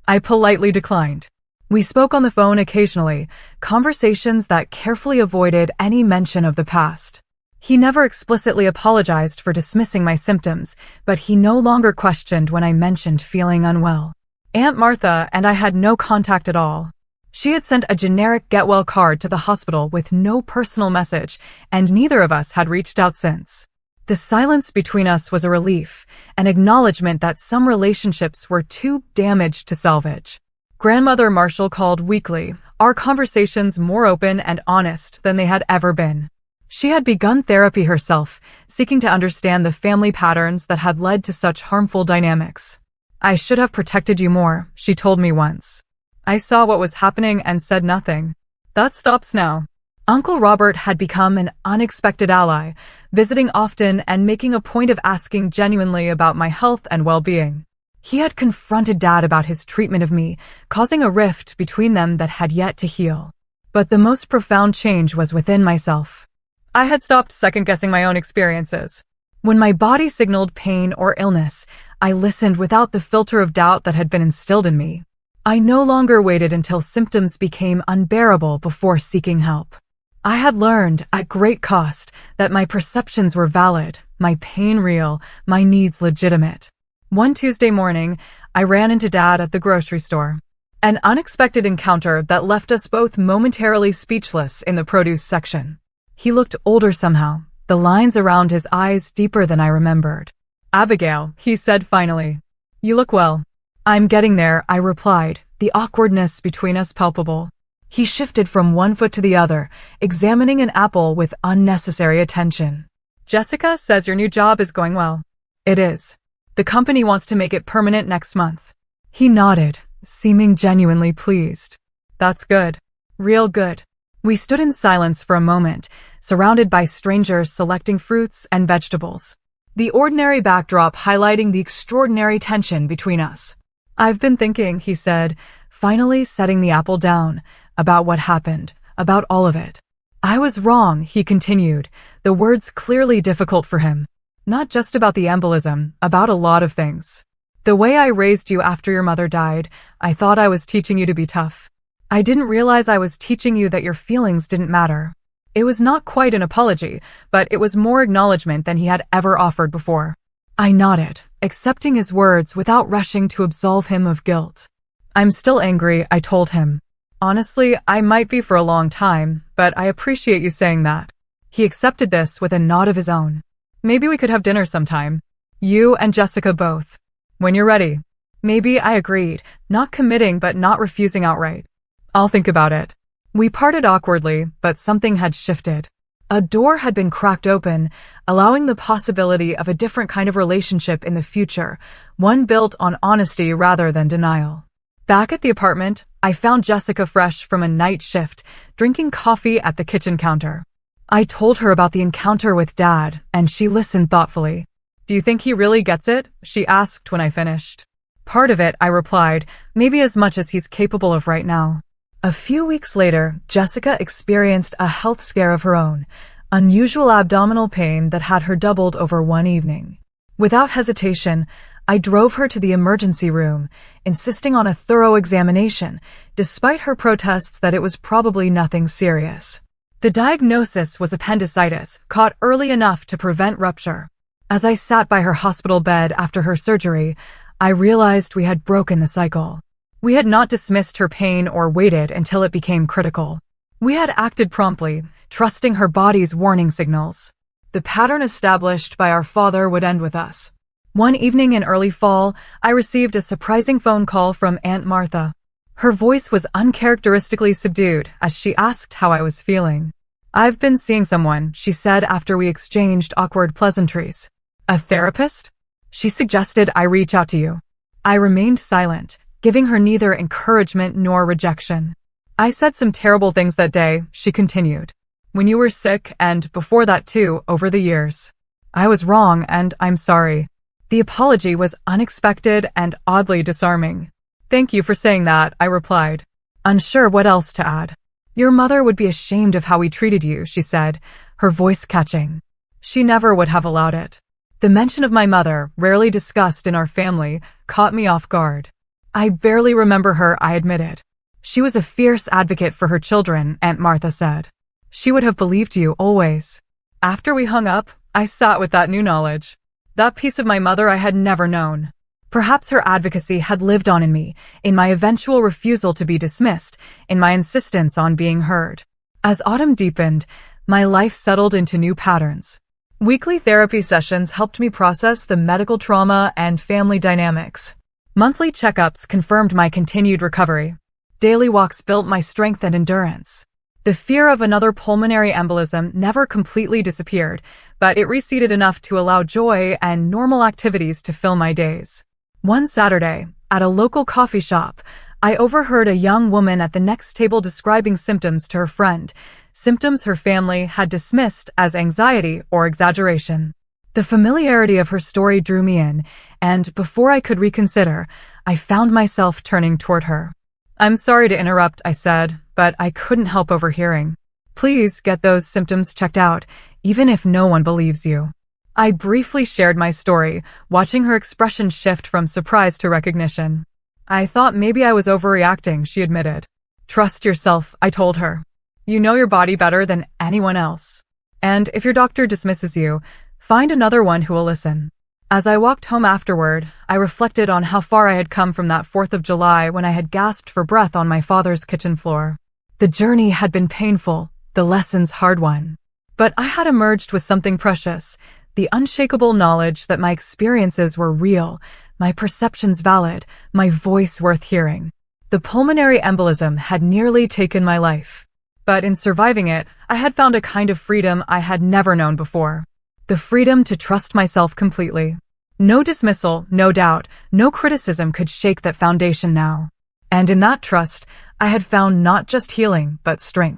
I politely declined. We spoke on the phone occasionally, conversations that carefully avoided any mention of the past. He never explicitly apologized for dismissing my symptoms, but he no longer questioned when I mentioned feeling unwell. Aunt Martha and I had no contact at all. She had sent a generic get-well card to the hospital with no personal message, and neither of us had reached out since. The silence between us was a relief, an acknowledgement that some relationships were too damaged to salvage. Grandmother Marshall called weekly, our conversations more open and honest than they had ever been. She had begun therapy herself, seeking to understand the family patterns that had led to such harmful dynamics. "I should have protected you more," she told me once. I saw what was happening and said nothing. That stops now. Uncle Robert had become an unexpected ally, visiting often and making a point of asking genuinely about my health and well-being. He had confronted Dad about his treatment of me, causing a rift between them that had yet to heal. But the most profound change was within myself. I had stopped second-guessing my own experiences. When my body signaled pain or illness, I listened without the filter of doubt that had been instilled in me. I no longer waited until symptoms became unbearable before seeking help. I had learned, at great cost, that my perceptions were valid, my pain real, my needs legitimate. One Tuesday morning, I ran into Dad at the grocery store. An unexpected encounter that left us both momentarily speechless in the produce section. He looked older somehow, the lines around his eyes deeper than I remembered. "Abigail," he said finally. "You look well." "I'm getting there," I replied, the awkwardness between us palpable. He shifted from one foot to the other, examining an apple with unnecessary attention. "Jessica says your new job is going well." "It is. The company wants to make it permanent next month." He nodded, seeming genuinely pleased. "That's good. Real good." We stood in silence for a moment, surrounded by strangers selecting fruits and vegetables. The ordinary backdrop highlighting the extraordinary tension between us. "I've been thinking," he said, finally setting the apple down, "about what happened, about all of it." "I was wrong," he continued, the words clearly difficult for him. "Not just about the embolism, about a lot of things. The way I raised you after your mother died, I thought I was teaching you to be tough. I didn't realize I was teaching you that your feelings didn't matter." It was not quite an apology, but it was more acknowledgement than he had ever offered before. I nodded, accepting his words without rushing to absolve him of guilt. "I'm still angry," I told him. "Honestly, I might be for a long time, but I appreciate you saying that." He accepted this with a nod of his own. "Maybe we could have dinner sometime. You and Jessica both. When you're ready." "Maybe," I agreed, not committing but not refusing outright. "I'll think about it." We parted awkwardly, but something had shifted. A door had been cracked open, allowing the possibility of a different kind of relationship in the future, one built on honesty rather than denial. Back at the apartment, I found Jessica fresh from a night shift, drinking coffee at the kitchen counter. I told her about the encounter with Dad, and she listened thoughtfully. "Do you think he really gets it?" she asked when I finished. "Part of it," I replied, "maybe as much as he's capable of right now." A few weeks later, Jessica experienced a health scare of her own, unusual abdominal pain that had her doubled over one evening. Without hesitation, I drove her to the emergency room, insisting on a thorough examination, despite her protests that it was probably nothing serious. The diagnosis was appendicitis, caught early enough to prevent rupture. As I sat by her hospital bed after her surgery, I realized we had broken the cycle. We had not dismissed her pain or waited until it became critical. We had acted promptly, trusting her body's warning signals. The pattern established by our father would end with us. One evening in early fall, I received a surprising phone call from Aunt Martha. Her voice was uncharacteristically subdued as she asked how I was feeling. "I've been seeing someone," she said after we exchanged awkward pleasantries. "A therapist?" She suggested I reach out to you. I remained silent, giving her neither encouragement nor rejection. "I said some terrible things that day," she continued. "When you were sick, and before that too, over the years. I was wrong, and I'm sorry." The apology was unexpected and oddly disarming. "Thank you for saying that," I replied, unsure what else to add. "Your mother would be ashamed of how we treated you," she said, her voice catching. She never would have allowed it. The mention of my mother, rarely discussed in our family, caught me off guard. "I barely remember her," I admitted. "She was a fierce advocate for her children," Aunt Martha said. "She would have believed you always." After we hung up, I sat with that new knowledge. That piece of my mother I had never known. Perhaps her advocacy had lived on in me, in my eventual refusal to be dismissed, in my insistence on being heard. As autumn deepened, my life settled into new patterns. Weekly therapy sessions helped me process the medical trauma and family dynamics. Monthly checkups confirmed my continued recovery. Daily walks built my strength and endurance. The fear of another pulmonary embolism never completely disappeared, but it receded enough to allow joy and normal activities to fill my days. One Saturday, at a local coffee shop, I overheard a young woman at the next table describing symptoms to her friend, symptoms her family had dismissed as anxiety or exaggeration. The familiarity of her story drew me in, and before I could reconsider, I found myself turning toward her. "I'm sorry to interrupt," I said, but I couldn't help overhearing. "Please get those symptoms checked out, even if no one believes you." I briefly shared my story, watching her expression shift from surprise to recognition. "I thought maybe I was overreacting," she admitted. "Trust yourself," I told her. "You know your body better than anyone else. And if your doctor dismisses you, find another one who will listen." As I walked home afterward, I reflected on how far I had come from that 4th of July when I had gasped for breath on my father's kitchen floor. The journey had been painful, the lessons hard-won. But I had emerged with something precious, the unshakable knowledge that my experiences were real, my perceptions valid, my voice worth hearing. The pulmonary embolism had nearly taken my life. But in surviving it, I had found a kind of freedom I had never known before. The freedom to trust myself completely. No dismissal, no doubt, no criticism could shake that foundation now. And in that trust, I had found not just healing, but strength.